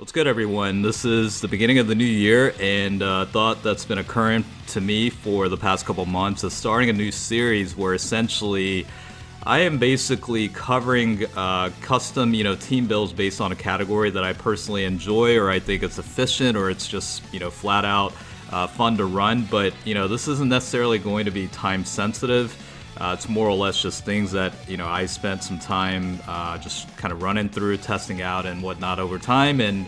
What's good, everyone? This is the beginning of the new year, and a thought that's been occurring to me for the past couple months is starting a new series where essentially I am basically covering custom, team builds based on a category that I personally enjoy, or I think it's efficient, or it's just, flat out fun to run. But, this isn't necessarily going to be time sensitive. It's more or less just things that, I spent some time just kind of running through, testing out and whatnot over time. And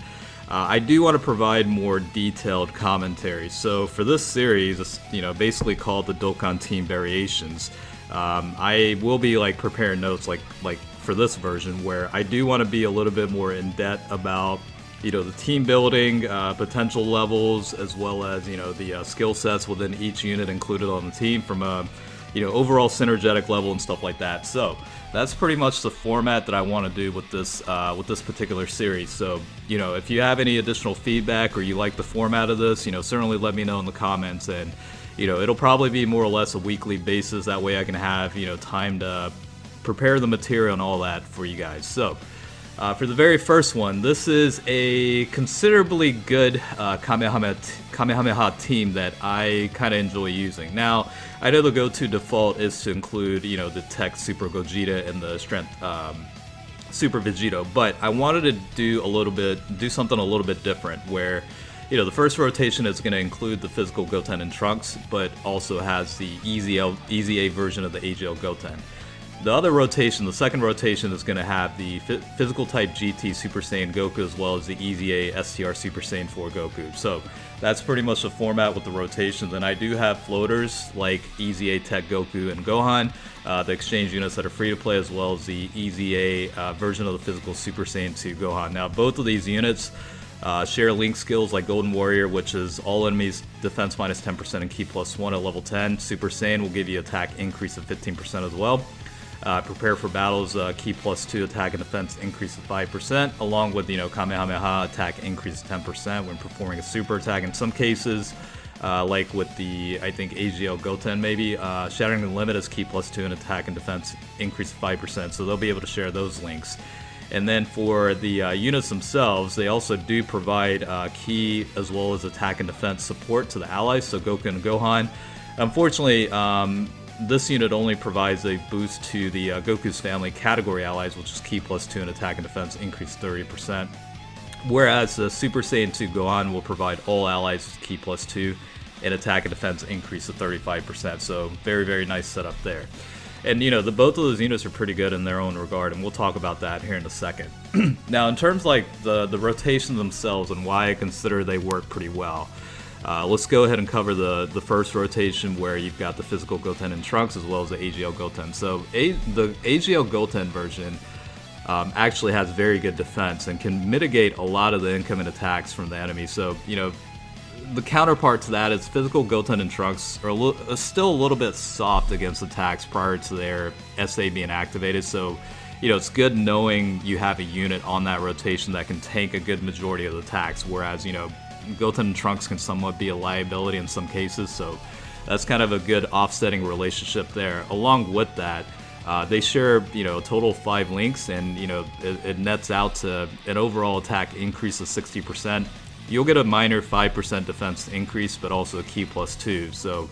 I do want to provide more detailed commentary. So for this series, it's, basically called the Dokkan Team Variations. I will be preparing notes like for this version where I do want to be a little bit more in depth about the team building potential levels, as well as the skill sets within each unit included on the team from a overall synergetic level and stuff like that. So that's pretty much the format that I want to do with this particular series. So if you have any additional feedback or you like the format of this, certainly let me know in the comments. And it'll probably be more or less a weekly basis. That way I can have time to prepare the material and all that for you guys. So for the very first one, this is a considerably good Kamehameha team that I kind of enjoy using. Now, I know the go-to default is to include, the Tech Super Gogeta and the Strength Super Vegito, but I wanted to do something a little bit different where, the first rotation is going to include the physical Goten and Trunks, but also has the Easy A version of the AGL Goten. The other rotation, the second rotation, is going to have the physical type GT Super Saiyan Goku as well as the Easy A STR Super Saiyan 4 Goku. So that's pretty much the format with the rotations. And I do have floaters like Easy A Tech Goku and Gohan, the exchange units that are free to play, as well as the Easy A version of the physical Super Saiyan 2 Gohan. Now, both of these units share link skills like Golden Warrior, which is all enemies defense minus 10% and ki plus 1 at level 10. Super Saiyan will give you attack increase of 15% as well. Prepare for battles, ki plus 2 attack and defense increase of 5%, along with Kamehameha attack increase of 10% when performing a super attack. In some cases, like with the I think AGL Goten maybe, Shattering the Limit is ki plus 2 and attack and defense increase of 5%, so they'll be able to share those links. And then for the units themselves, they also do provide ki as well as attack and defense support to the allies, so Goku and Gohan. Unfortunately, this unit only provides a boost to the Goku's family category allies, which is ki plus 2 and attack and defense increase 30%. Whereas the Super Saiyan 2 Gohan will provide all allies with ki plus 2 and attack and defense increase of 35%. So very, very nice setup there. And both of those units are pretty good in their own regard, and we'll talk about that here in a second. Now, in terms like the rotations themselves and why I consider they work pretty well, let's go ahead and cover the first rotation where you've got the physical Goten and Trunks as well as the AGL Goten. So the AGL Goten version actually has very good defense and can mitigate a lot of the incoming attacks from the enemy. So, the counterpart to that is physical Goten and Trunks are still a little bit soft against attacks prior to their SA being activated. So, it's good knowing you have a unit on that rotation that can tank a good majority of the attacks, whereas, Goten and Trunks can somewhat be a liability in some cases, so that's kind of a good offsetting relationship there. Along with that, they share a total of 5 links, and it nets out to an overall attack increase of 60%. You'll get a minor 5% defense increase, but also a ki plus 2. So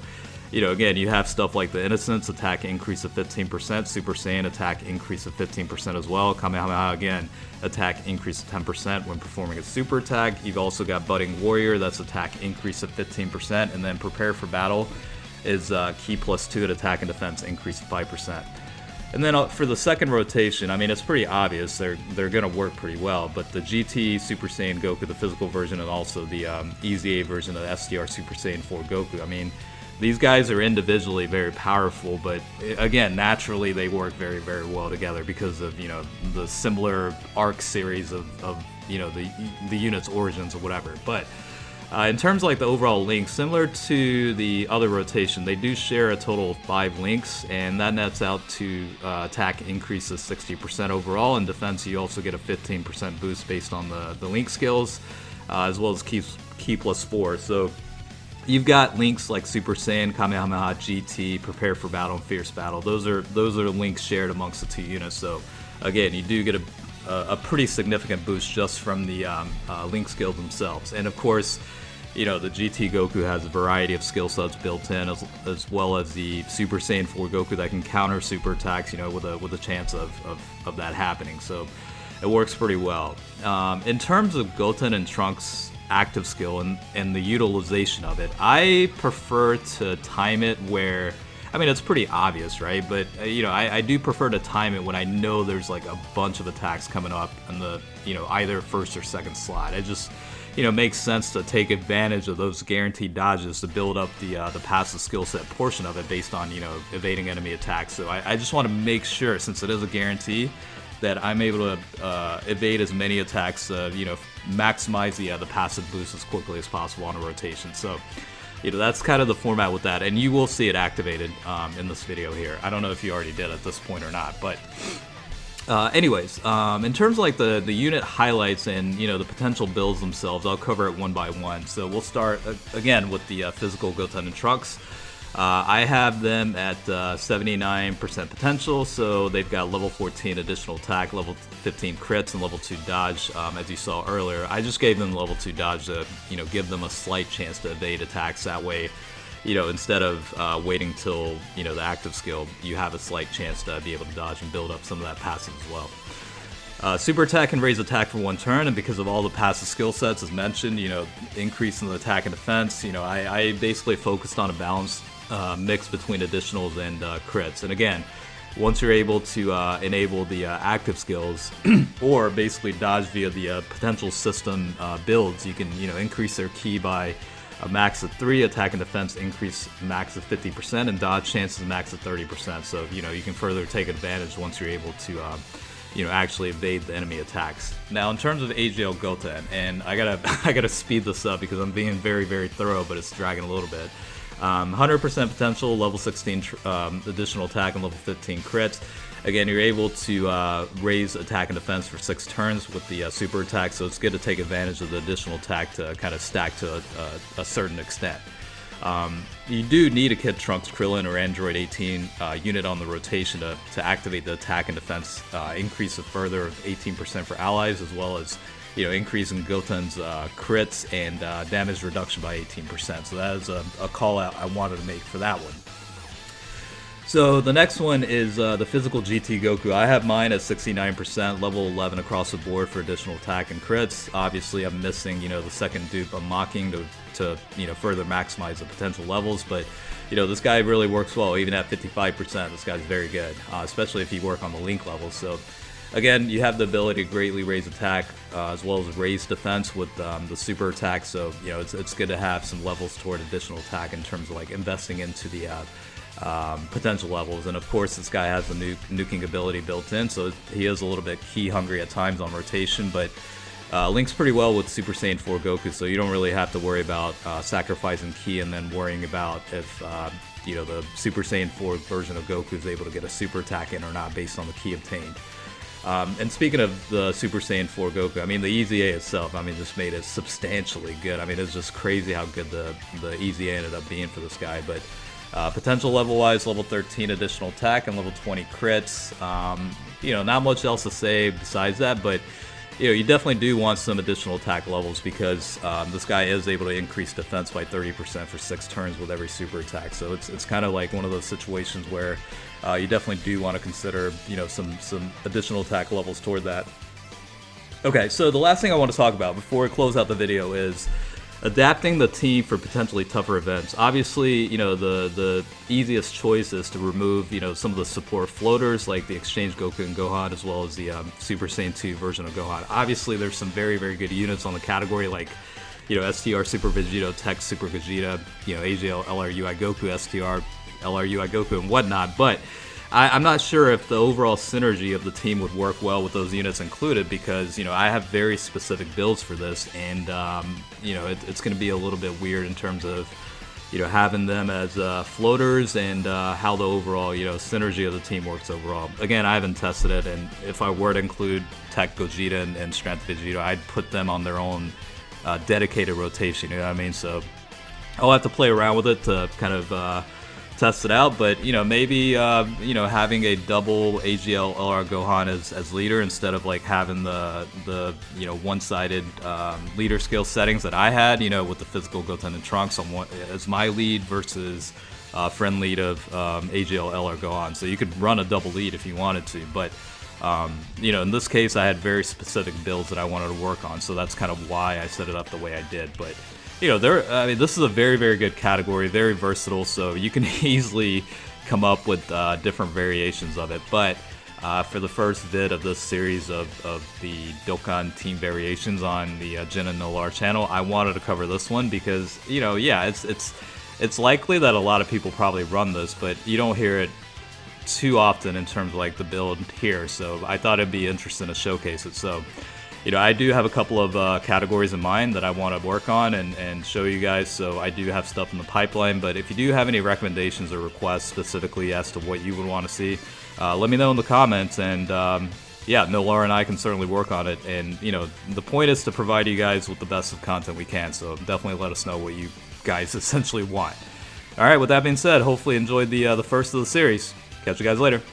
again, you have stuff like the Innocence attack increase of 15%, Super Saiyan attack increase of 15% as well, Kamehameha again attack increase of 10% when performing a super attack. You've also got Budding Warrior, that's attack increase of 15%, and then Prepare for Battle is ki plus 2 at attack and defense increase of 5%. And then for the second rotation, I mean, it's pretty obvious they're going to work pretty well, but the GT Super Saiyan Goku, the physical version, and also the Easy A version of the STR Super Saiyan 4 Goku, I mean, these guys are individually very powerful, but again, naturally they work very, very well together because of, the similar arc series of the unit's origins or whatever. But in terms of the overall links, similar to the other rotation, they do share a total of 5 links, and that nets out to attack increase of 60% overall. In defense, you also get a 15% boost based on the link skills, as well as ki plus 4. So you've got links like Super Saiyan, Kamehameha, GT, Prepare for Battle, and Fierce Battle. Those are links shared amongst the 2 units. So again, you do get a pretty significant boost just from the Link skills themselves. And of course, you know, the GT Goku has a variety of skill sets built in, as well as the Super Saiyan 4 Goku that can counter super attacks, you know, with a chance of that happening. So it works pretty well. In terms of Goten and Trunks' active skill and the utilization of it, I prefer to time it where, I mean, it's pretty obvious, right? But, you know, I do prefer to time it when I know there's like a bunch of attacks coming up in the, you know, either first or second slot. It just, you know, makes sense to take advantage of those guaranteed dodges to build up the passive skill set portion of it based on, you know, evading enemy attacks. So I just want to make sure, since it is a guarantee, that I'm able to evade as many attacks, you know, maximize the passive boost as quickly as possible on a rotation. So, you know, that's kind of the format with that, and you will see it activated in this video here. I don't know if you already did at this point or not, but anyways, in terms of like the unit highlights and, you know, the potential builds themselves, I'll cover it one by one. So we'll start again with the physical Goten and Trunks. I have them at 79% potential, so they've got level 14 additional attack, level 15 crits, and level 2 dodge, as you saw earlier. I just gave them level 2 dodge to, you know, give them a slight chance to evade attacks. That way, you know, instead of waiting till, you know, the active skill, you have a slight chance to be able to dodge and build up some of that passive as well. Super attack can raise attack for one turn, and because of all the passive skill sets as mentioned, you know, increase in the attack and defense, you know, I basically focused on a balanced mix between additionals and crits. And again, once you're able to enable the active skills or basically dodge via the potential system builds, you can, you know, increase their ki by a max of 3, attack and defense increase max of 50%, and dodge chances max of 30%. So, you know, you can further take advantage once you're able to you know, actually evade the enemy attacks. Now, in terms of AGL Goten, and I gotta speed this up because I'm being very, very thorough, but it's dragging a little bit. 100% potential, level 16 additional attack, and level 15 crits. Again, you're able to raise attack and defense for 6 turns with the super attack, so it's good to take advantage of the additional attack to kind of stack to a certain extent. You do need a Kid Trunks, Krillin, or Android 18 unit on the rotation to activate the attack and defense increase a further of 18% for allies, as well as, you know, increase in Goten's crits and damage reduction by 18%. So that is a call out I wanted to make for that one. So the next one is the physical GT Goku. I have mine at 69%, level 11 across the board for additional attack and crits. Obviously, I'm missing, you know, the second dupe unlocking to you know, further maximize the potential levels. But, you know, this guy really works well, even at 55%. This guy's very good, especially if you work on the Link levels. So, again, you have the ability to greatly raise attack as well as raise defense with the super attack. So, you know, it's good to have some levels toward additional attack in terms of like investing into the potential levels. And of course, this guy has the nuking ability built in, so he is a little bit ki hungry at times on rotation, but links pretty well with Super Saiyan 4 Goku, so you don't really have to worry about sacrificing ki and then worrying about if you know, the Super Saiyan 4 version of Goku is able to get a super attack in or not based on the ki obtained. And speaking of the Super Saiyan 4 Goku, I mean, the EZA itself, I mean, just made it substantially good. I mean, it's just crazy how good the EZA ended up being for this guy. But potential level-wise, level 13 additional attack and level 20 crits. You know, not much else to say besides that, but you know, you definitely do want some additional attack levels because this guy is able to increase defense by 30% for 6 turns with every super attack. So it's kind of like one of those situations where you definitely do want to consider, you know, some additional attack levels toward that. Okay, so the last thing I want to talk about before we close out the video is adapting the team for potentially tougher events. Obviously, you know, the easiest choice is to remove, you know, some of the support floaters like the Exchange Goku and Gohan, as well as the Super Saiyan 2 version of Gohan. Obviously, there's some very, very good units on the category like, you know, STR Super Vegito, Tech Super Gogeta, you know, AGL LRUI Goku, STR LRUI Goku, and whatnot, but I'm not sure if the overall synergy of the team would work well with those units included because, you know, I have very specific builds for this, and, you know, it's going to be a little bit weird in terms of, you know, having them as floaters and how the overall, you know, synergy of the team works overall. Again, I haven't tested it, and if I were to include Tech Gogeta and Strength Vegito, I'd put them on their own dedicated rotation, you know what I mean? So I'll have to play around with it to kind of test it out. But maybe having a double AGL LR Gohan as leader instead of like having the one-sided leader skill settings that I had, with the physical Goten and Trunks on one as my lead versus friend lead of AGL LR Gohan. So you could run a double lead if you wanted to, but in this case, I had very specific builds that I wanted to work on, so that's kind of why I set it up the way I did. But this is a very, very good category, very versatile, so you can easily come up with different variations of it. But for the first vid of this series of the Dokkan Team Variations on the Jin&Nolar channel, I wanted to cover this one because it's likely that a lot of people probably run this, but you don't hear it too often in terms of like the build here, so I thought it'd be interesting to showcase it. So I do have a couple of categories in mind that I want to work on and show you guys, so I do have stuff in the pipeline. But if you do have any recommendations or requests specifically as to what you would want to see, let me know in the comments, and Nolar and I can certainly work on it. And the point is to provide you guys with the best of content we can, so definitely let us know what you guys essentially want. Alright, with that being said, hopefully you enjoyed the first of the series. Catch you guys later.